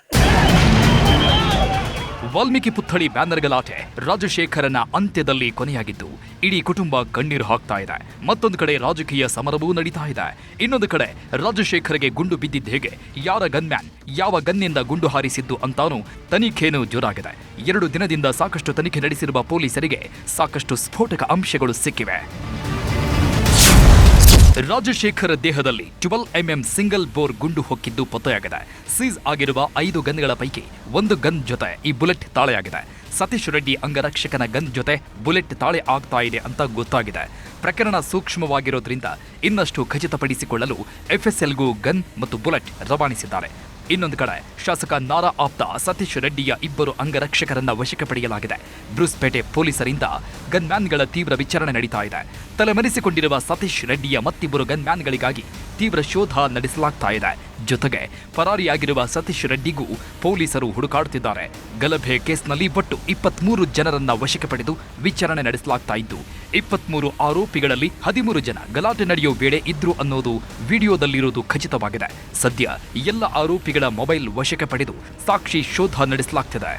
ವಾಲ್ಮೀಕಿ ಪುತ್ಥಳಿ ಬ್ಯಾನರ್ ಗಲಾಟೆ ರಾಜಶೇಖರನ ಅಂತ್ಯದಲ್ಲಿ ಕೊನೆಯಾಗಿದ್ದು ಇಡೀ ಕುಟುಂಬ ಕಣ್ಣೀರು ಹಾಕ್ತಾ ಇದೆ. ಮತ್ತೊಂದು ಕಡೆ ರಾಜಕೀಯ ಸಮರವೂ ನಡೀತಾ ಇದೆ. ಇನ್ನೊಂದು ಕಡೆ ರಾಜಶೇಖರ್ಗೆ ಗುಂಡು ಬಿದ್ದಿದ್ದು ಹೇಗೆ, ಯಾರ ಗನ್ಮ್ಯಾನ್, ಯಾವ ಗನ್ನಿಂದ ಗುಂಡು ಹಾರಿಸಿದ್ದು ಅಂತಾನೂ ತನಿಖೆನೂ ಜೋರಾಗಿದೆ. 2 ದಿನದಿಂದ ಸಾಕಷ್ಟು ತನಿಖೆ ನಡೆಸಿರುವ ಪೊಲೀಸರಿಗೆ ಸಾಕಷ್ಟು ಸ್ಫೋಟಕ ಅಂಶಗಳು ಸಿಕ್ಕಿವೆ. ರಾಜಶೇಖರ್ ದೇಹದಲ್ಲಿ 12mm ಸಿಂಗಲ್ ಬೋರ್ ಗುಂಡು ಹೊಕ್ಕಿದ್ದು ಪತ್ತೆಯಾಗಿದೆ. ಸೀಸ್ ಆಗಿರುವ 5 ಗನ್ಗಳ ಪೈಕಿ 1 ಗನ್ ಜೊತೆ ಈ ಬುಲೆಟ್ ತಾಳೆಯಾಗಿದೆ. ಸತೀಶ್ ರೆಡ್ಡಿ ಅಂಗರಕ್ಷಕನ ಗನ್ ಜೊತೆ ಬುಲೆಟ್ ತಾಳೆ ಆಗ್ತಾ ಇದೆ ಅಂತ ಗೊತ್ತಾಗಿದೆ. ಪ್ರಕರಣ ಸೂಕ್ಷ್ಮವಾಗಿರೋದ್ರಿಂದ ಇನ್ನಷ್ಟು ಖಚಿತಪಡಿಸಿಕೊಳ್ಳಲು FSLಗೂ ಗನ್ ಮತ್ತು ಬುಲೆಟ್ ರವಾನಿಸಿದ್ದಾರೆ. ಇನ್ನೊಂದು ಕಡೆ ಶಾಸಕ ನಾರಾ ಆಪ್ತ ಸತೀಶ್ ರೆಡ್ಡಿಯ 2 ಅಂಗರಕ್ಷಕರನ್ನ ವಶಕ್ಕೆ ಪಡೆಯಲಾಗಿದೆ. ಬ್ರೂಸ್ಪೇಟೆ ಪೊಲೀಸರಿಂದ ಗನ್ಮ್ಯಾನ್ಗಳ ತೀವ್ರ ವಿಚಾರಣೆ ನಡೀತಾ ಇದೆ. ತಲೆಮರೆಸಿಕೊಂಡಿರುವ ಸತೀಶ್ ರೆಡ್ಡಿಯ ಮತ್ತಿಬ್ಬರು ಗನ್ಮ್ಯಾನ್ಗಳಿಗಾಗಿ ತೀವ್ರ ಶೋಧ ನಡೆಸಲಾಗ್ತಾ ಇದೆ. ಜೊತೆಗೆ ಪರಾರಿಯಾಗಿರುವ ಸತೀಶ್ ರೆಡ್ಡಿಗೂ ಪೊಲೀಸರು ಹುಡುಕಾಡುತ್ತಿದ್ದಾರೆ. ಗಲಭೆ ಕೇಸ್ನಲ್ಲಿ ಒಟ್ಟು 23 ಜನರನ್ನ ವಶಕ್ಕೆ ಪಡೆದು ವಿಚಾರಣೆ ನಡೆಸಲಾಗ್ತಾ ಇದ್ದು 23 ಆರೋಪಿಗಳಲ್ಲಿ 13 ಜನ ಗಲಾಟೆ ನಡೆಯೋ ವೇಳೆ ಇದ್ರು ಅನ್ನೋದು ವಿಡಿಯೋದಲ್ಲಿರೋದು ಖಚಿತವಾಗಿದೆ. ಸದ್ಯ ಎಲ್ಲ ಆರೋಪಿಗಳ ಮೊಬೈಲ್ ವಶಕ್ಕೆ ಪಡೆದು ಸಾಕ್ಷಿ ಶೋಧ ನಡೆಸಲಾಗ್ತಿದೆ.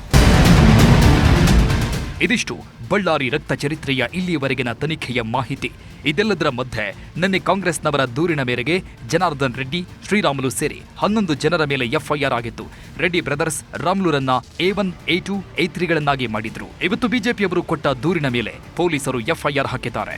ಇದಿಷ್ಟು ಬಳ್ಳಾರಿ ರಕ್ತ ಚರಿತ್ರೆಯ ಇಲ್ಲಿಯವರೆಗಿನ ತನಿಖೆಯ ಮಾಹಿತಿ. ಇದೆಲ್ಲದರ ಮಧ್ಯೆ ನಿನ್ನೆ ಕಾಂಗ್ರೆಸ್ನವರ ದೂರಿನ ಮೇರೆಗೆ ಜನಾರ್ದನ್ ರೆಡ್ಡಿ, ಶ್ರೀರಾಮುಲು ಸೇರಿ 11 ಜನರ ಮೇಲೆ FIR ಆಗಿತ್ತು. ರೆಡ್ಡಿ ಬ್ರದರ್ಸ್ ರಾಮುಲುರನ್ನ A1, A2, A3ಗಳನ್ನಾಗಿ ಮಾಡಿದ್ರು. ಇವತ್ತು ಬಿಜೆಪಿಯವರು ಕೊಟ್ಟ ದೂರಿನ ಮೇಲೆ ಪೊಲೀಸರು FIR ಹಾಕಿದ್ದಾರೆ.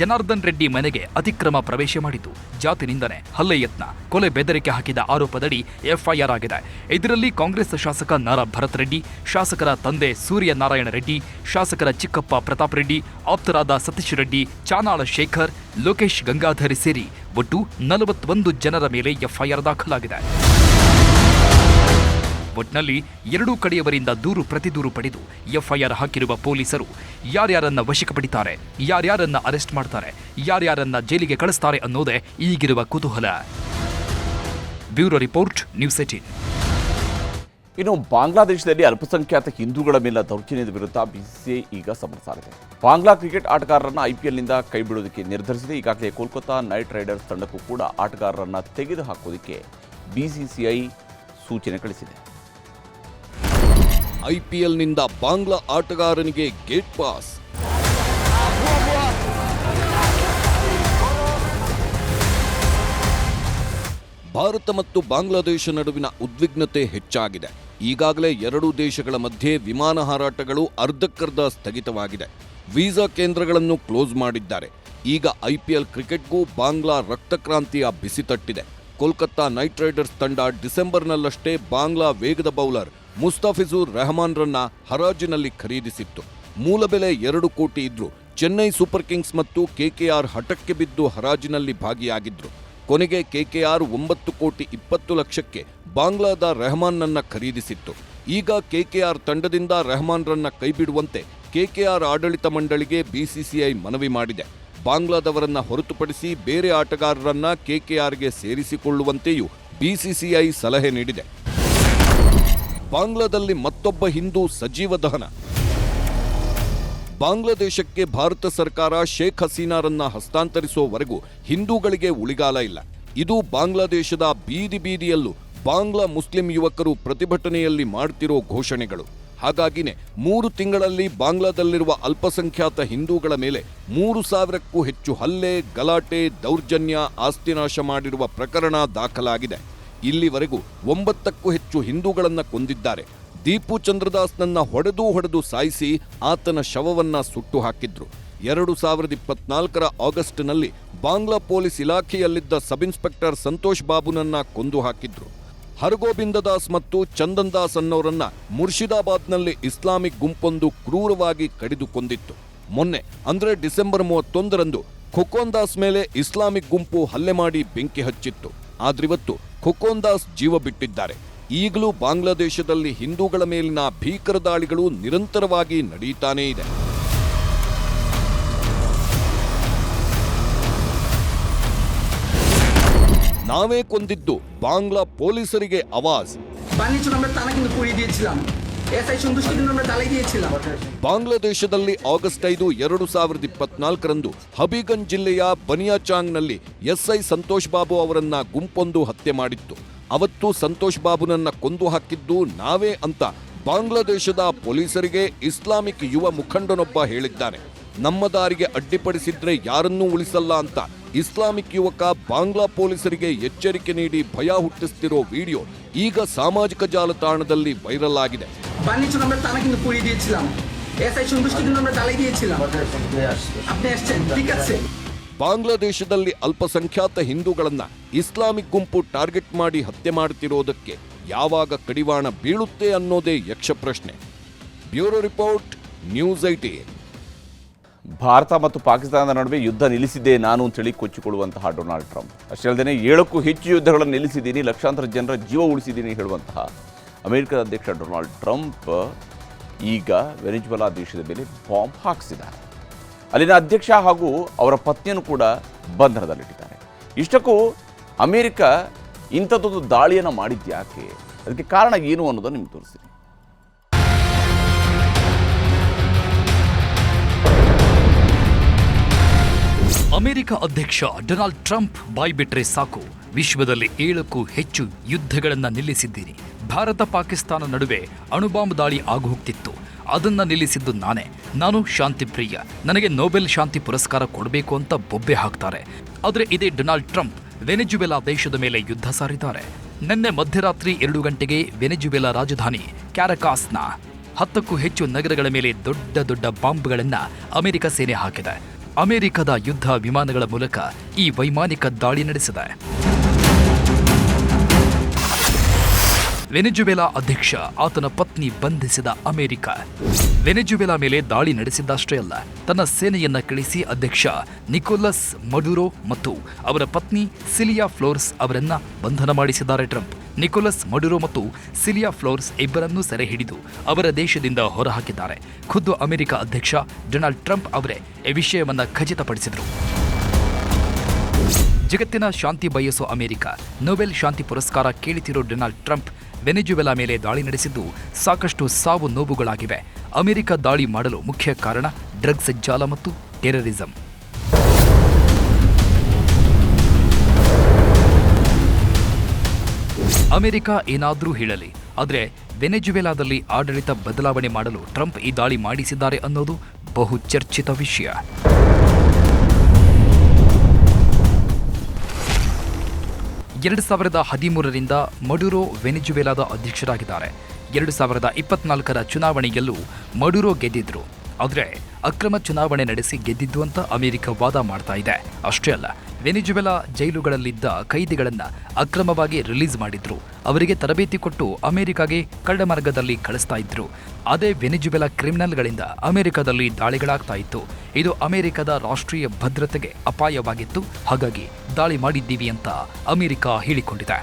ಜನಾರ್ದನ್ ರೆಡ್ಡಿ ಮನೆಗೆ ಅತಿಕ್ರಮ ಪ್ರವೇಶ ಮಾಡಿದ್ದು, ಜಾತಿ ನಿಂದನೆ, ಹಲ್ಲೆ ಯತ್ನ, ಕೊಲೆ ಬೆದರಿಕೆ ಹಾಕಿದ ಆರೋಪದಡಿ FIR ಆಗಿದೆ. ಇದರಲ್ಲಿ ಕಾಂಗ್ರೆಸ್ ಶಾಸಕ ನಾರಾ ಭರತ್ ರೆಡ್ಡಿ, ಶಾಸಕರ ತಂದೆ ಸೂರ್ಯನಾರಾಯಣ ರೆಡ್ಡಿ, ಶಾಸಕರ ಚಿಕ್ಕಪ್ಪ ಪ್ರತಾಪ್ ರೆಡ್ಡಿ, ಆಪ್ತರಾದ ಸತೀಶ್ ರೆಡ್ಡಿ, ಚಾನಾಳ ಶೇಖರ್, ಲೋಕೇಶ್ ಗಂಗಾಧರ್ ಸೇರಿ ಒಟ್ಟು 41 ಜನರ ಮೇಲೆ FIR ದಾಖಲಾಗಿದೆ. ಒಟ್ನಲ್ಲಿ 2 ಕಡೆಯವರಿಂದ ದೂರು ಪ್ರತಿದೂರು ಪಡೆದು FIR ಹಾಕಿರುವ ಪೊಲೀಸರು ಯಾರ್ಯಾರನ್ನ ವಶಕ್ಕೆ ಪಡಿತಾರೆ, ಯಾರ್ಯಾರನ್ನ ಅರೆಸ್ಟ್ ಮಾಡ್ತಾರೆ, ಯಾರ್ಯಾರನ್ನ ಜೈಲಿಗೆ ಕಳಿಸ್ತಾರೆ ಅನ್ನೋದೇ ಈಗಿರುವ ಕುತೂಹಲ. Bureau report, news 18. ಇನ್ನು ಬಾಂಗ್ಲಾದೇಶದಲ್ಲಿ ಅಲ್ಪಸಂಖ್ಯಾತ ಹಿಂದೂಗಳ ಮೇಲೆ ದೌರ್ಜನ್ಯದ ವಿರುದ್ಧ BCCI ಈಗ ಸಮರ ಸಾರಿದೆ. ಬಾಂಗ್ಲಾ ಕ್ರಿಕೆಟ್ ಆಟಗಾರರನ್ನ IPLನಿಂದ ಕೈಬಿಡೋದಕ್ಕೆ ನಿರ್ಧರಿಸಿದೆ. ಈಗಾಗಲೇ ಕೋಲ್ಕತ್ತಾ ನೈಟ್ ರೈಡರ್ಸ್ ತಂಡಕ್ಕೂ ಕೂಡ ಆಟಗಾರರನ್ನ ತೆಗೆದುಹಾಕೋದಕ್ಕೆ BCCI ಸೂಚನೆ ಕಳಿಸಿದೆ. IPLನಿಂದ ಬಾಂಗ್ಲಾ ಆಟಗಾರನಿಗೆ ಗೇಟ್ ಪಾಸ್. ಭಾರತ ಮತ್ತು ಬಾಂಗ್ಲಾದೇಶ ನಡುವಿನ ಉದ್ವಿಗ್ನತೆ ಹೆಚ್ಚಾಗಿದೆ. ಈಗಾಗಲೇ 2 ದೇಶಗಳ ಮಧ್ಯೆ ವಿಮಾನ ಹಾರಾಟಗಳು ಅರ್ಧಕ್ಕರ್ಧ ಸ್ಥಗಿತವಾಗಿದೆ. ವೀಸಾ ಕೇಂದ್ರಗಳನ್ನು ಕ್ಲೋಸ್ ಮಾಡಿದ್ದಾರೆ. ಈಗ ಐಪಿಎಲ್ ಕ್ರಿಕೆಟ್ಗೂ ಬಾಂಗ್ಲಾ ರಕ್ತಕ್ರಾಂತಿಯ ಬಿಸಿ ತಟ್ಟಿದೆ. ಕೋಲ್ಕತ್ತಾ ನೈಟ್ ರೈಡರ್ಸ್ ತಂಡ ಡಿಸೆಂಬರ್ನಲ್ಲಷ್ಟೇ ಬಾಂಗ್ಲಾ ವೇಗದ ಬೌಲರ್ ಮುಸ್ತಫಿಜುರ್ ರೆಹಮಾನ್ರನ್ನ ಹರಾಜಿನಲ್ಲಿ ಖರೀದಿಸಿತ್ತು. ಮೂಲ ಬೆಲೆ 2 ಕೋಟಿ ಇದ್ರು. ಚೆನ್ನೈ ಸೂಪರ್ ಕಿಂಗ್ಸ್ ಮತ್ತು ಕೆಕೆಆರ್ ಹಠಕ್ಕೆ ಬಿದ್ದು ಹರಾಜಿನಲ್ಲಿ ಭಾಗಿಯಾಗಿದ್ರು. ಕೊನೆಗೆ ಕೆಕೆಆರ್ 9 ಕೋಟಿ 20 ಲಕ್ಷಕ್ಕೆ ಬಾಂಗ್ಲಾದ ರೆಹಮಾನ್ನನ್ನ ಖರೀದಿಸಿತ್ತು. ಈಗ ಕೆಕೆಆರ್ ತಂಡದಿಂದ ರೆಹಮಾನ್ರನ್ನ ಕೈಬಿಡುವಂತೆ ಕೆಕೆಆರ್ ಆಡಳಿತ ಮಂಡಳಿಗೆ ಬಿಸಿಸಿಐ ಮನವಿ ಮಾಡಿದೆ. ಬಾಂಗ್ಲಾದವರನ್ನ ಹೊರತುಪಡಿಸಿ ಬೇರೆ ಆಟಗಾರರನ್ನ ಕೆಕೆಆರ್ಗೆ ಸೇರಿಸಿಕೊಳ್ಳುವಂತೆಯೂ ಬಿಸಿಸಿಐ ಸಲಹೆ ನೀಡಿದೆ. ಬಾಂಗ್ಲಾದಲ್ಲಿ ಮತ್ತೊಬ್ಬ ಹಿಂದೂ ಸಜೀವ ದಹನ. ಬಾಂಗ್ಲಾದೇಶಕ್ಕೆ ಭಾರತ ಸರ್ಕಾರ ಶೇಖ್ ಹಸೀನಾರನ್ನ ಹಸ್ತಾಂತರಿಸುವವರೆಗೂ ಹಿಂದೂಗಳಿಗೆ ಉಳಿಗಾಲ ಇಲ್ಲ. ಇದು ಬಾಂಗ್ಲಾದೇಶದ ಬೀದಿ ಬೀದಿಯಲ್ಲೂ ಬಾಂಗ್ಲಾ ಮುಸ್ಲಿಂ ಯುವಕರು ಪ್ರತಿಭಟನೆಯಲ್ಲಿ ಮಾಡ್ತಿರೋ ಘೋಷಣೆಗಳು. ಹಾಗಾಗಿನೇ 3 ತಿಂಗಳಲ್ಲಿ ಬಾಂಗ್ಲಾದಲ್ಲಿರುವ ಅಲ್ಪಸಂಖ್ಯಾತ ಹಿಂದೂಗಳ ಮೇಲೆ 3,000ಕ್ಕೂ ಹೆಚ್ಚು ಹಲ್ಲೆ, ಗಲಾಟೆ, ದೌರ್ಜನ್ಯ, ಆಸ್ತಿನಾಶ ಮಾಡಿರುವ ಪ್ರಕರಣ ದಾಖಲಾಗಿದೆ. ಇಲ್ಲಿವರೆಗೂ 9ಕ್ಕೂ ಹೆಚ್ಚು ಹಿಂದೂಗಳನ್ನ ಕೊಂದಿದ್ದಾರೆ. ದೀಪು ಚಂದ್ರದಾಸ್ನನ್ನ ಹೊಡೆದು ಸಾಯಿಸಿ ಆತನ ಶವವನ್ನ ಸುಟ್ಟು ಹಾಕಿದ್ರು. 2024ರ ಆಗಸ್ಟ್ನಲ್ಲಿ ಬಾಂಗ್ಲಾ ಪೊಲೀಸ್ ಇಲಾಖೆಯಲ್ಲಿದ್ದ ಸಬ್ ಇನ್ಸ್ಪೆಕ್ಟರ್ ಸಂತೋಷ್ ಬಾಬುನನ್ನ ಕೊಂದು ಹಾಕಿದ್ರು. ಹರಗೋಬಿಂದ ದಾಸ್ ಮತ್ತು ಚಂದನ್ ದಾಸ್ ಅನ್ನೋರನ್ನ ಮುರ್ಷಿದಾಬಾದ್ನಲ್ಲಿ ಇಸ್ಲಾಮಿಕ್ ಗುಂಪೊಂದು ಕ್ರೂರವಾಗಿ ಕಡಿದು ಕೊಂದಿತ್ತು. ಮೊನ್ನೆ ಅಂದ್ರೆ ಡಿಸೆಂಬರ್ 31ರಂದು ಖೊಕೋನ್ ದಾಸ್ ಮೇಲೆ ಇಸ್ಲಾಮಿಕ್ ಗುಂಪು ಹಲ್ಲೆ ಮಾಡಿ ಬೆಂಕಿ ಹಚ್ಚಿತ್ತು. ಆದ್ರಿವತ್ತು ಖೊಕೋನ್ ದಾಸ್ ಜೀವ ಬಿಟ್ಟಿದ್ದಾರೆ. ಈಗಲೂ ಬಾಂಗ್ಲಾದೇಶದಲ್ಲಿ ಹಿಂದೂಗಳ ಮೇಲಿನ ಭೀಕರ ದಾಳಿಗಳು ನಿರಂತರವಾಗಿ ನಡೀತಾನೇ ಇದೆ. ನಾವೇ ಕೊಂದಿದ್ದು ಬಾಂಗ್ಲಾ ಪೊಲೀಸರಿಗೆ ಆವಾಜ್. ಬಾಂಗ್ಲಾದೇಶದಲ್ಲಿ ಆಗಸ್ಟ್ 5, 2024ರಂದು ಹಬೀಗಂಜ್ ಜಿಲ್ಲೆಯ ಬನಿಯಾಚಾಂಗ್ನಲ್ಲಿ ಎಸ್ಐ ಸಂತೋಷ್ ಬಾಬು ಅವರನ್ನ ಗುಂಪೊಂದು ಹತ್ಯೆ ಮಾಡಿತ್ತು. ಅವತ್ತು ಸಂತೋಷ್ ಬಾಬುನನ್ನ ಕೊಂದು ಹಾಕಿದ್ದು ನಾವೇ ಅಂತ ಬಾಂಗ್ಲಾದೇಶದ ಪೊಲೀಸರಿಗೆ ಇಸ್ಲಾಮಿಕ್ ಯುವ ಮುಖಂಡನೊಬ್ಬ ಹೇಳಿದ್ದಾನೆ. ನಮ್ಮ ದಾರಿಗೆ ಅಡ್ಡಿಪಡಿಸಿದ್ರೆ ಯಾರನ್ನೂ ಉಳಿಸಲ್ಲ ಅಂತ ಇಸ್ಲಾಮಿಕ್ ಯುವಕ ಬಾಂಗ್ಲಾ ಪೊಲೀಸರಿಗೆ ಎಚ್ಚರಿಕೆ ನೀಡಿ ಭಯ ಹುಟ್ಟಿಸ್ತಿರೋ ವಿಡಿಯೋ ಈಗ ಸಾಮಾಜಿಕ ಜಾಲತಾಣದಲ್ಲಿ ವೈರಲ್ ಆಗಿದೆ. ಬಾಂಗ್ಲಾದೇಶದಲ್ಲಿ ಅಲ್ಪಸಂಖ್ಯಾತ ಹಿಂದೂಗಳನ್ನ ಇಸ್ಲಾಮಿಕ್ ಗುಂಪು ಟಾರ್ಗೆಟ್ ಮಾಡಿ ಹತ್ಯೆ ಮಾಡುತ್ತಿರೋದಕ್ಕೆ ಯಾವಾಗ ಕಡಿವಾಣ ಬೀಳುತ್ತೆ ಅನ್ನೋದೇ ಯಕ್ಷ ಪ್ರಶ್ನೆ. Bureau report, news 18. ಭಾರತ ಮತ್ತು ಪಾಕಿಸ್ತಾನದ ನಡುವೆ ಯುದ್ಧ ನಿಲ್ಲಿಸಿದ್ದೆ ನಾನು ಅಂತೇಳಿ ಕೊಚ್ಚಿಕೊಳ್ಳುವಂತಹ ಡೊನಾಲ್ಡ್ ಟ್ರಂಪ್, ಅಷ್ಟೇ ಅಲ್ಲದೆ 7ಕ್ಕೂ ಹೆಚ್ಚು ಯುದ್ಧಗಳನ್ನು ನಿಲ್ಲಿಸಿದ್ದೀನಿ, ಲಕ್ಷಾಂತರ ಜನರ ಜೀವ ಉಳಿಸಿದ್ದೀನಿ ಹೇಳುವಂತಹ ಅಮೆರಿಕದ ಅಧ್ಯಕ್ಷ ಡೊನಾಲ್ಡ್ ಟ್ರಂಪ್ ಈಗ ವೆನೆಜುವೆಲಾ ದೇಶದ ಮೇಲೆ ಬಾಂಬ್ ಹಾಕಿಸಿದ್ದಾರೆ. ಅಲ್ಲಿನ ಅಧ್ಯಕ್ಷ ಹಾಗೂ ಅವರ ಪತ್ನಿಯನ್ನು ಕೂಡ ಬಂಧನದಲ್ಲಿಟ್ಟಿದ್ದಾರೆ. ಇಷ್ಟಕ್ಕೂ ಅಮೆರಿಕ ಇಂಥದ್ದೊಂದು ದಾಳಿಯನ್ನು ಮಾಡಿದ್ಯಾಕೆ, ಅದಕ್ಕೆ ಕಾರಣ ಏನು ಅನ್ನೋದನ್ನು ನಿಮ್ಗೆ ತೋರಿಸ್ತೀನಿ. ಅಮೆರಿಕ ಅಧ್ಯಕ್ಷ ಡೊನಾಲ್ಡ್ ಟ್ರಂಪ್ ಬಾಯ್ಬಿಟ್ರೆ ಸಾಕು, ವಿಶ್ವದಲ್ಲಿ 7ಕ್ಕೂ ಹೆಚ್ಚು ಯುದ್ಧಗಳನ್ನು ನಿಲ್ಲಿಸಿದ್ದೀನಿ, ಭಾರತ ಪಾಕಿಸ್ತಾನ ನಡುವೆ ಅಣುಬಾಂಬ್ ದಾಳಿ ಆಗೋಗ್ತಿತ್ತು, ಅದನ್ನ ನಿಲ್ಲಿಸಿದ್ದು ನಾನೇ, ನಾನು ಶಾಂತಿ ಪ್ರಿಯ, ನನಗೆ ನೊಬೆಲ್ ಶಾಂತಿ ಪುರಸ್ಕಾರ ಕೊಡಬೇಕು ಅಂತ ಬೊಬ್ಬೆ ಹಾಕ್ತಾರೆ. ಆದರೆ ಇದೇ ಡೊನಾಲ್ಡ್ ಟ್ರಂಪ್ ವೆನೆಜುವೆಲಾ ದೇಶದ ಮೇಲೆ ಯುದ್ಧ ಸಾರಿದ್ದಾರೆ. ನಿನ್ನೆ ಮಧ್ಯರಾತ್ರಿ 2 ಗಂಟೆಗೆ ವೆನೆಜುವೆಲಾ ರಾಜಧಾನಿ ಕ್ಯಾರಕಾಸ್ನ 10ಕ್ಕೂ ಹೆಚ್ಚು ನಗರಗಳ ಮೇಲೆ ದೊಡ್ಡ ದೊಡ್ಡ ಬಾಂಬ್ಗಳನ್ನು ಅಮೆರಿಕ ಸೇನೆ ಹಾಕಿದೆ. ಅಮೆರಿಕದ ಯುದ್ಧ ವಿಮಾನಗಳ ಮೂಲಕ ಈ ವೈಮಾನಿಕ ದಾಳಿ ನಡೆಸಿದೆ. ವೆನೆಜುವೆಲಾ ಅಧ್ಯಕ್ಷ, ಆತನ ಪತ್ನಿ ಬಂಧಿಸಿದ ಅಮೆರಿಕ. ವೆನೆಜುವೆಲಾ ಮೇಲೆ ದಾಳಿ ನಡೆಸಿದ್ದಷ್ಟೇ ಅಲ್ಲ, ತನ್ನ ಸೇನೆಯನ್ನ ಕಳಿಸಿ ಅಧ್ಯಕ್ಷ ನಿಕೋಲಸ್ ಮಡುರೋ ಮತ್ತು ಅವರ ಪತ್ನಿ ಸಿಲಿಯಾ ಫ್ಲೋರ್ಸ್ ಅವರನ್ನ ಬಂಧನ ಮಾಡಿಸಿದ್ದಾರೆ ಟ್ರಂಪ್. ನಿಕೋಲಸ್ ಮಡುರೋ ಮತ್ತು ಸಿಲಿಯಾ ಫ್ಲೋರ್ಸ್ ಇಬ್ಬರನ್ನೂ ಸೆರೆ ಹಿಡಿದು ಅವರ ದೇಶದಿಂದ ಹೊರಹಾಕಿದ್ದಾರೆ. ಖುದ್ದು ಅಮೆರಿಕ ಅಧ್ಯಕ್ಷ ಡೊನಾಲ್ಡ್ ಟ್ರಂಪ್ ಅವರೇ ಈ ವಿಷಯವನ್ನ ಖಚಿತಪಡಿಸಿದರು. ಜಗತ್ತಿನ ಶಾಂತಿ ಬಯಸೋ ಅಮೆರಿಕ ನೊಬೆಲ್ ಶಾಂತಿ ಪುರಸ್ಕಾರ ಕೇಳುತ್ತಿರೋ ಡೊನಾಲ್ಡ್ ಟ್ರಂಪ್ ವೆನೆಜುವೆಲಾ ಮೇಲೆ ದಾಳಿ ನಡೆಸಿದ್ದು ಸಾಕಷ್ಟು ಸಾವು ನೋವುಗಳಾಗಿವೆ. ಅಮೆರಿಕ ದಾಳಿ ಮಾಡಲು ಮುಖ್ಯ ಕಾರಣ ಡ್ರಗ್ಸ್ ಜಾಲ ಮತ್ತು ಟೆರರಿಸಂ. ಅಮೆರಿಕ ಏನಾದರೂ ಹೇಳಲಿ, ಆದರೆ ವೆನೆಜುವೆಲಾದಲ್ಲಿ ಆಡಳಿತ ಬದಲಾವಣೆ ಮಾಡಲು ಟ್ರಂಪ್ ಈ ದಾಳಿ ಮಾಡಿಸಿದ್ದಾರೆ ಅನ್ನೋದು ಬಹು ಚರ್ಚಿತ ವಿಷಯ. ಎರಡು 2013ರಿಂದ ಮಡುರೋ ವೆನೆಜುವೆಲಾದ ಅಧ್ಯಕ್ಷರಾಗಿದ್ದಾರೆ. 2024ರ ಚುನಾವಣೆಯಲ್ಲೂ ಮಡುರೋ ಗೆದ್ದಿದ್ರು. ಆದರೆ ಅಕ್ರಮ ಚುನಾವಣೆ ನಡೆಸಿ ಗೆದ್ದಿದ್ದು ಅಂತ ಅಮೆರಿಕ ವಾದ ಮಾಡ್ತಾ ಇದೆ. ಅಷ್ಟೇ ಅಲ್ಲ, ವೆನಿಜುವೆಲಾ ಜೈಲುಗಳಲ್ಲಿದ್ದ ಕೈದಿಗಳನ್ನ ಅಕ್ರಮವಾಗಿ ರಿಲೀಸ್ ಮಾಡಿದ್ರು. ಅವರಿಗೆ ತರಬೇತಿ ಕೊಟ್ಟು ಅಮೆರಿಕಾಗೆ ಕಳ್ಳಮಾರ್ಗದಲ್ಲಿ ಕಳಿಸ್ತಾ ಇದ್ರು. ಅದೇ ವೆನಿಜುವೆಲಾ ಕ್ರಿಮಿನಲ್ಗಳಿಂದ ಅಮೆರಿಕದಲ್ಲಿ ದಾಳಿಗಳಾಗ್ತಾ ಇತ್ತು. ಇದು ಅಮೆರಿಕದ ರಾಷ್ಟ್ರೀಯ ಭದ್ರತೆಗೆ ಅಪಾಯವಾಗಿತ್ತು. ಹಾಗಾಗಿ ದಾಳಿ ಮಾಡಿದ್ದೀವಿ ಅಂತ ಅಮೆರಿಕ ಹೇಳಿಕೊಂಡಿದೆ.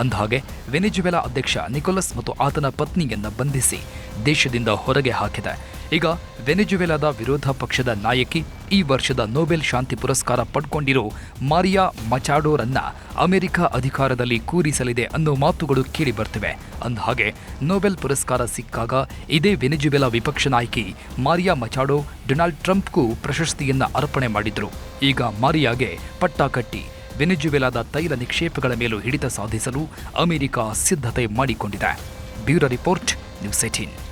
ಅಂದಹಾಗೆ ವೆನಿಜುವೆಲಾ ಅಧ್ಯಕ್ಷ ನಿಕೋಲಸ್ ಮತ್ತು ಆತನ ಪತ್ನಿಯನ್ನ ಬಂಧಿಸಿ ದೇಶದಿಂದ ಹೊರಗೆ ಹಾಕಿದೆ. ಈಗ ವೆನಿಜುವೆಲಾದ ವಿರೋಧ ಪಕ್ಷದ ನಾಯಕಿ, ಈ ವರ್ಷದ ನೊಬೆಲ್ ಶಾಂತಿ ಪುರಸ್ಕಾರ ಪಡ್ಕೊಂಡಿರೋ ಮಾರಿಯಾ ಮಚಾಡೋರನ್ನ ಅಮೆರಿಕ ಅಧಿಕಾರದಲ್ಲಿ ಕೂರಿಸಲಿದೆ ಅನ್ನೋ ಮಾತುಗಳು ಕೇಳಿ ಬರ್ತಿವೆ. ಅಂದಹಾಗೆ ನೊಬೆಲ್ ಪುರಸ್ಕಾರ ಸಿಕ್ಕಾಗ ಇದೇ ವೆನಿಜುವೆಲಾ ವಿಪಕ್ಷ ನಾಯಕಿ ಮಾರಿಯಾ ಮಚಾಡೋ ಡೊನಾಲ್ಡ್ ಟ್ರಂಪ್ಗೂ ಪ್ರಶಸ್ತಿಯನ್ನ ಅರ್ಪಣೆ ಮಾಡಿದ್ರು. ಈಗ ಮಾರಿಯಾಗೆ ಪಟ್ಟ ಕಟ್ಟಿ ವೆನಿಜುವೆಲಾದ ತೈಲ ನಿಕ್ಷೇಪಗಳ ಮೇಲೂ ಹಿಡಿತ ಸಾಧಿಸಲು ಅಮೆರಿಕ ಸಿದ್ಧತೆ ಮಾಡಿಕೊಂಡಿದೆ. Bureau report, news 18.